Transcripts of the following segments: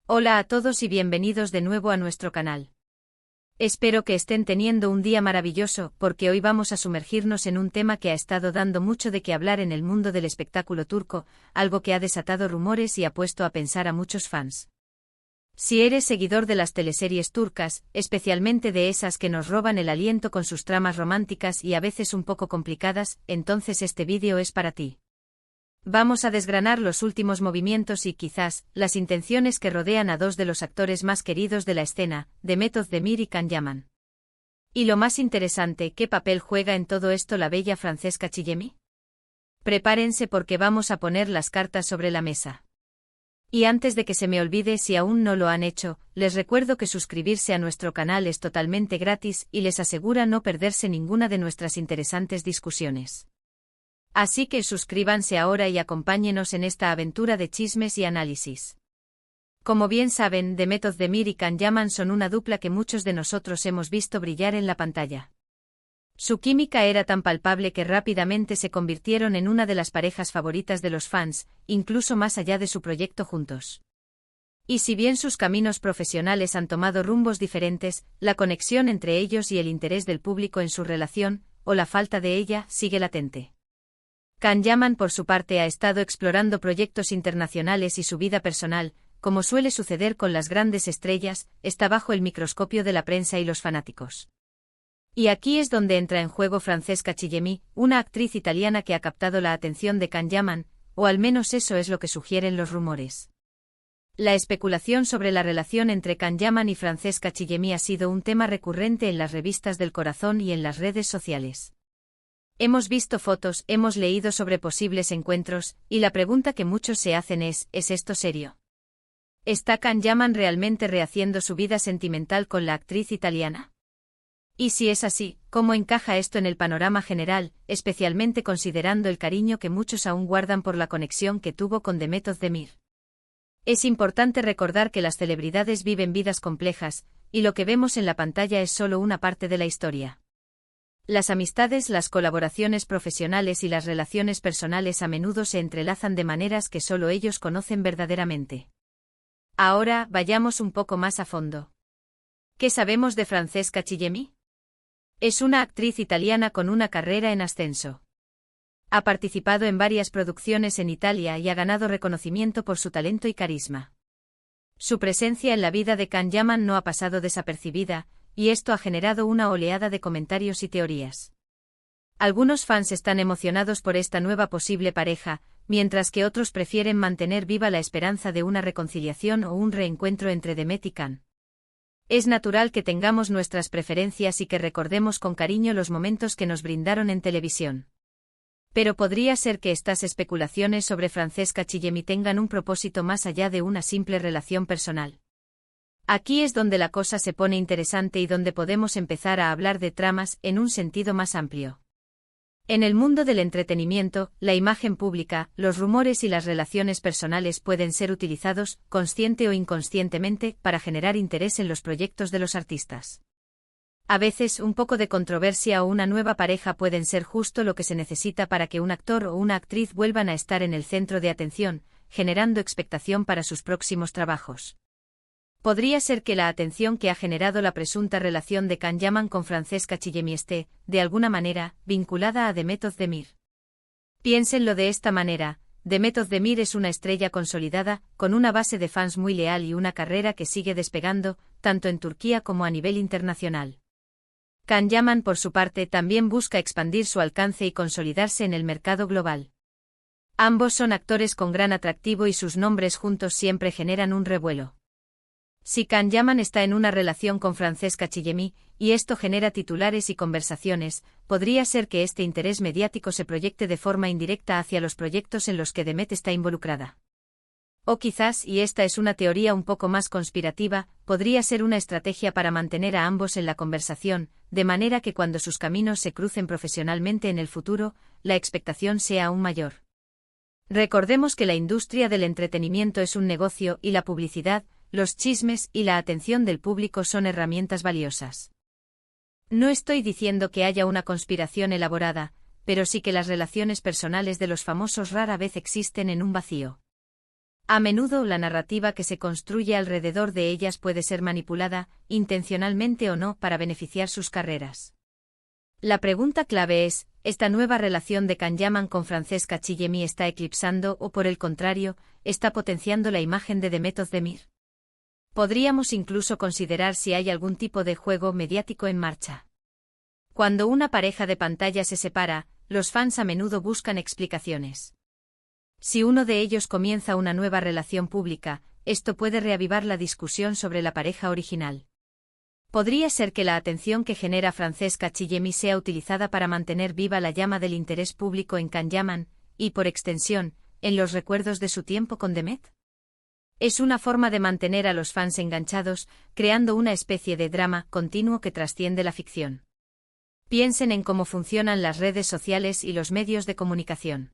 Hola a todos y bienvenidos de nuevo a nuestro canal. Espero que estén teniendo un día maravilloso, porque hoy vamos a sumergirnos en un tema que ha estado dando mucho de qué hablar en el mundo del espectáculo turco, algo que ha desatado rumores y ha puesto a pensar a muchos fans. Si eres seguidor de las teleseries turcas, especialmente de esas que nos roban el aliento con sus tramas románticas y a veces un poco complicadas, entonces este vídeo es para ti. Vamos a desgranar los últimos movimientos y quizás las intenciones que rodean a dos de los actores más queridos de la escena, Demet Özdemir y Can Yaman. Y lo más interesante, ¿qué papel juega en todo esto la bella Francesca Chillemi? Prepárense porque vamos a poner las cartas sobre la mesa. Y antes de que se me olvide, si aún no lo han hecho, les recuerdo que suscribirse a nuestro canal es totalmente gratis y les asegura no perderse ninguna de nuestras interesantes discusiones. Así que suscríbanse ahora y acompáñenos en esta aventura de chismes y análisis. Como bien saben, Demet Özdemir y Can Yaman son una dupla que muchos de nosotros hemos visto brillar en la pantalla. Su química era tan palpable que rápidamente se convirtieron en una de las parejas favoritas de los fans, incluso más allá de su proyecto juntos. Y si bien sus caminos profesionales han tomado rumbos diferentes, la conexión entre ellos y el interés del público en su relación, o la falta de ella, sigue latente. Can Yaman por su parte ha estado explorando proyectos internacionales y su vida personal, como suele suceder con las grandes estrellas, está bajo el microscopio de la prensa y los fanáticos. Y aquí es donde entra en juego Francesca Chillemi, una actriz italiana que ha captado la atención de Can Yaman, o al menos eso es lo que sugieren los rumores. La especulación sobre la relación entre Can Yaman y Francesca Chillemi ha sido un tema recurrente en las revistas del corazón y en las redes sociales. Hemos visto fotos, hemos leído sobre posibles encuentros, y la pregunta que muchos se hacen ¿es esto serio? ¿Está Can Yaman realmente rehaciendo su vida sentimental con la actriz italiana? Y si es así, ¿cómo encaja esto en el panorama general, especialmente considerando el cariño que muchos aún guardan por la conexión que tuvo con Demet Özdemir? Es importante recordar que las celebridades viven vidas complejas, y lo que vemos en la pantalla es solo una parte de la historia. Las amistades, las colaboraciones profesionales y las relaciones personales a menudo se entrelazan de maneras que solo ellos conocen verdaderamente. Ahora, vayamos un poco más a fondo. ¿Qué sabemos de Francesca Chillemi? Es una actriz italiana con una carrera en ascenso. Ha participado en varias producciones en Italia y ha ganado reconocimiento por su talento y carisma. Su presencia en la vida de Can Yaman no ha pasado desapercibida, y esto ha generado una oleada de comentarios y teorías. Algunos fans están emocionados por esta nueva posible pareja, mientras que otros prefieren mantener viva la esperanza de una reconciliación o un reencuentro entre Demet y Can. Es natural que tengamos nuestras preferencias y que recordemos con cariño los momentos que nos brindaron en televisión. Pero podría ser que estas especulaciones sobre Francesca Chillemi tengan un propósito más allá de una simple relación personal. Aquí es donde la cosa se pone interesante y donde podemos empezar a hablar de tramas en un sentido más amplio. En el mundo del entretenimiento, la imagen pública, los rumores y las relaciones personales pueden ser utilizados, consciente o inconscientemente, para generar interés en los proyectos de los artistas. A veces, un poco de controversia o una nueva pareja pueden ser justo lo que se necesita para que un actor o una actriz vuelvan a estar en el centro de atención, generando expectación para sus próximos trabajos. Podría ser que la atención que ha generado la presunta relación de Can Yaman con Francesca Chillemi esté, de alguna manera, vinculada a Demet Özdemir. Piénsenlo de esta manera, Demet Özdemir es una estrella consolidada, con una base de fans muy leal y una carrera que sigue despegando, tanto en Turquía como a nivel internacional. Can Yaman, por su parte, también busca expandir su alcance y consolidarse en el mercado global. Ambos son actores con gran atractivo y sus nombres juntos siempre generan un revuelo. Si Can Yaman está en una relación con Francesca Chillemi, y esto genera titulares y conversaciones, podría ser que este interés mediático se proyecte de forma indirecta hacia los proyectos en los que Demet está involucrada. O quizás, y esta es una teoría un poco más conspirativa, podría ser una estrategia para mantener a ambos en la conversación, de manera que cuando sus caminos se crucen profesionalmente en el futuro, la expectación sea aún mayor. Recordemos que la industria del entretenimiento es un negocio y la publicidad, los chismes y la atención del público son herramientas valiosas. No estoy diciendo que haya una conspiración elaborada, pero sí que las relaciones personales de los famosos rara vez existen en un vacío. A menudo la narrativa que se construye alrededor de ellas puede ser manipulada, intencionalmente o no, para beneficiar sus carreras. La pregunta clave es, ¿esta nueva relación de Kanyaman con Francesca Chillemi está eclipsando o, por el contrario, está potenciando la imagen de Demet Özdemir? Podríamos incluso considerar si hay algún tipo de juego mediático en marcha. Cuando una pareja de pantalla se separa, los fans a menudo buscan explicaciones. Si uno de ellos comienza una nueva relación pública, esto puede reavivar la discusión sobre la pareja original. Podría ser que la atención que genera Francesca Chillemi sea utilizada para mantener viva la llama del interés público en Kanyaman, y por extensión, en los recuerdos de su tiempo con Demet. Es una forma de mantener a los fans enganchados, creando una especie de drama continuo que trasciende la ficción. Piensen en cómo funcionan las redes sociales y los medios de comunicación.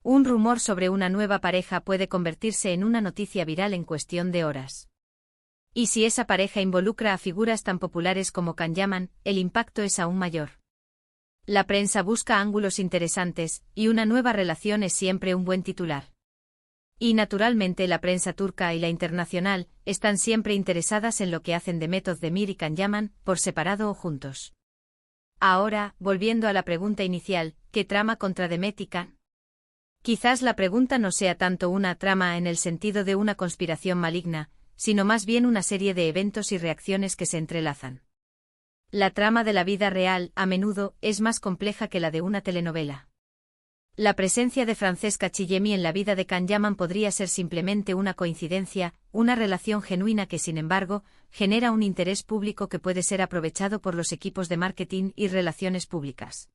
Un rumor sobre una nueva pareja puede convertirse en una noticia viral en cuestión de horas. Y si esa pareja involucra a figuras tan populares como Kanyaman, el impacto es aún mayor. La prensa busca ángulos interesantes, y una nueva relación es siempre un buen titular. Y naturalmente la prensa turca y la internacional están siempre interesadas en lo que hacen Demet Özdemir y Kanyaman, por separado o juntos. Ahora, volviendo a la pregunta inicial, ¿qué trama contra Demet y Kan? Quizás la pregunta no sea tanto una trama en el sentido de una conspiración maligna, sino más bien una serie de eventos y reacciones que se entrelazan. La trama de la vida real, a menudo, es más compleja que la de una telenovela. La presencia de Francesca Chillemi en la vida de Kanyaman podría ser simplemente una coincidencia, una relación genuina que, sin embargo, genera un interés público que puede ser aprovechado por los equipos de marketing y relaciones públicas.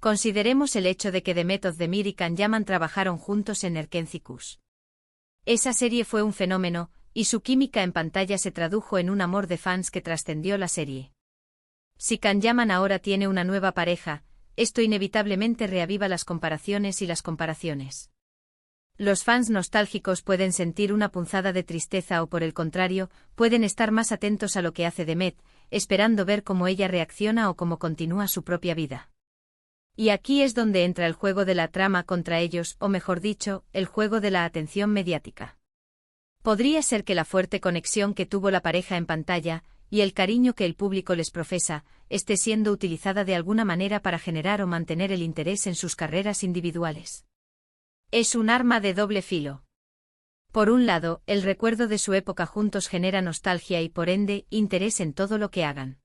Consideremos el hecho de que Demet Özdemir y Kanyaman trabajaron juntos en Erkencikus. Esa serie fue un fenómeno, y su química en pantalla se tradujo en un amor de fans que trascendió la serie. Si Kanyaman ahora tiene una nueva pareja, esto inevitablemente reaviva las comparaciones y las comparaciones. Los fans nostálgicos pueden sentir una punzada de tristeza o, por el contrario, pueden estar más atentos a lo que hace Demet, esperando ver cómo ella reacciona o cómo continúa su propia vida. Y aquí es donde entra el juego de la trama contra ellos, o mejor dicho, el juego de la atención mediática. Podría ser que la fuerte conexión que tuvo la pareja en pantalla, y el cariño que el público les profesa, esté siendo utilizada de alguna manera para generar o mantener el interés en sus carreras individuales. Es un arma de doble filo. Por un lado, el recuerdo de su época juntos genera nostalgia y, por ende, interés en todo lo que hagan.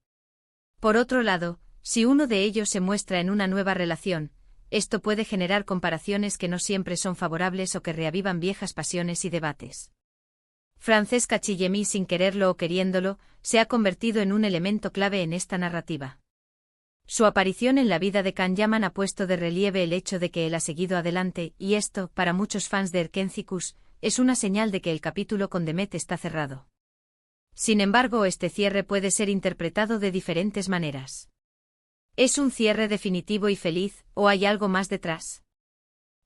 Por otro lado, si uno de ellos se muestra en una nueva relación, esto puede generar comparaciones que no siempre son favorables o que reavivan viejas pasiones y debates. Francesca Chillemi, sin quererlo o queriéndolo, se ha convertido en un elemento clave en esta narrativa. Su aparición en la vida de Kanyaman ha puesto de relieve el hecho de que él ha seguido adelante, y esto, para muchos fans de Erkencikus, es una señal de que el capítulo con Demet está cerrado. Sin embargo, este cierre puede ser interpretado de diferentes maneras. ¿Es un cierre definitivo y feliz, o hay algo más detrás?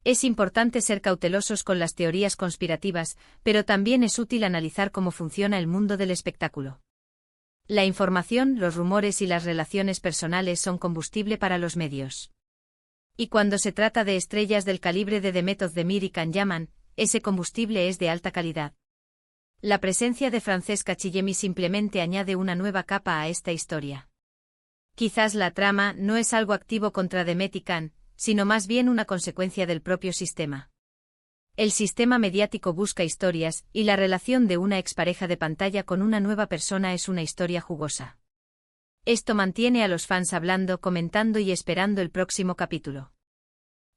Es importante ser cautelosos con las teorías conspirativas, pero también es útil analizar cómo funciona el mundo del espectáculo. La información, los rumores y las relaciones personales son combustible para los medios. Y cuando se trata de estrellas del calibre de Demet Özdemir y Kanyaman, ese combustible es de alta calidad. La presencia de Francesca Chillemi simplemente añade una nueva capa a esta historia. Quizás la trama no es algo activo contra Demet y Kan, sino más bien una consecuencia del propio sistema. El sistema mediático busca historias, y la relación de una expareja de pantalla con una nueva persona es una historia jugosa. Esto mantiene a los fans hablando, comentando y esperando el próximo capítulo.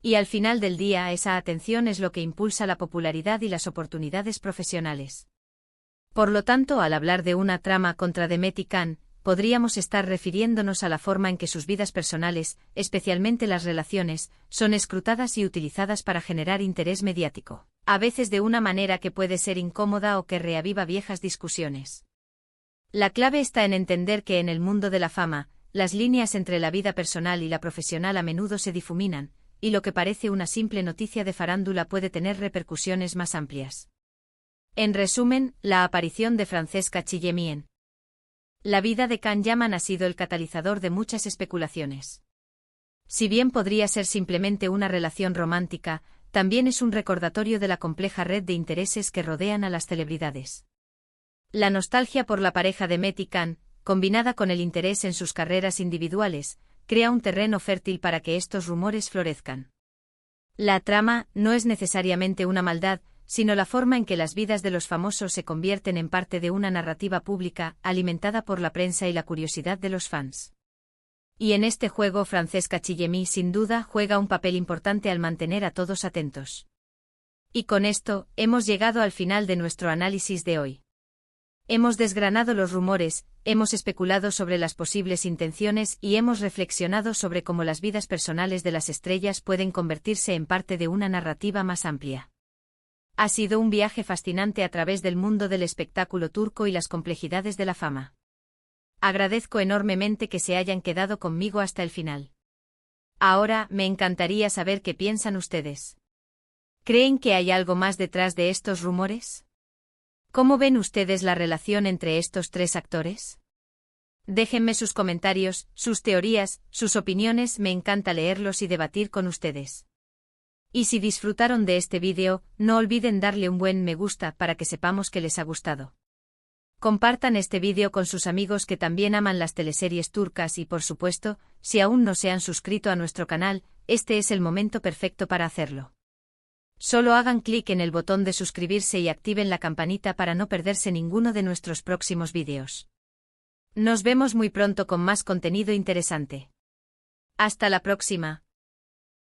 Y al final del día, esa atención es lo que impulsa la popularidad y las oportunidades profesionales. Por lo tanto, al hablar de una trama contra Demet y Kan, podríamos estar refiriéndonos a la forma en que sus vidas personales, especialmente las relaciones, son escrutadas y utilizadas para generar interés mediático, a veces de una manera que puede ser incómoda o que reaviva viejas discusiones. La clave está en entender que en el mundo de la fama, las líneas entre la vida personal y la profesional a menudo se difuminan, y lo que parece una simple noticia de farándula puede tener repercusiones más amplias. En resumen, la aparición de Francesca Chillemi en la vida de Kanyaman ha sido el catalizador de muchas especulaciones. Si bien podría ser simplemente una relación romántica, también es un recordatorio de la compleja red de intereses que rodean a las celebridades. La nostalgia por la pareja de Met y Khan, combinada con el interés en sus carreras individuales, crea un terreno fértil para que estos rumores florezcan. La trama no es necesariamente una maldad, sino la forma en que las vidas de los famosos se convierten en parte de una narrativa pública, alimentada por la prensa y la curiosidad de los fans. Y en este juego Francesca Chillemi sin duda juega un papel importante al mantener a todos atentos. Y con esto, hemos llegado al final de nuestro análisis de hoy. Hemos desgranado los rumores, hemos especulado sobre las posibles intenciones y hemos reflexionado sobre cómo las vidas personales de las estrellas pueden convertirse en parte de una narrativa más amplia. Ha sido un viaje fascinante a través del mundo del espectáculo turco y las complejidades de la fama. Agradezco enormemente que se hayan quedado conmigo hasta el final. Ahora, me encantaría saber qué piensan ustedes. ¿Creen que hay algo más detrás de estos rumores? ¿Cómo ven ustedes la relación entre estos tres actores? Déjenme sus comentarios, sus teorías, sus opiniones, me encanta leerlos y debatir con ustedes. Y si disfrutaron de este vídeo, no olviden darle un buen me gusta para que sepamos que les ha gustado. Compartan este vídeo con sus amigos que también aman las teleseries turcas y por supuesto, si aún no se han suscrito a nuestro canal, este es el momento perfecto para hacerlo. Solo hagan clic en el botón de suscribirse y activen la campanita para no perderse ninguno de nuestros próximos vídeos. Nos vemos muy pronto con más contenido interesante. Hasta la próxima.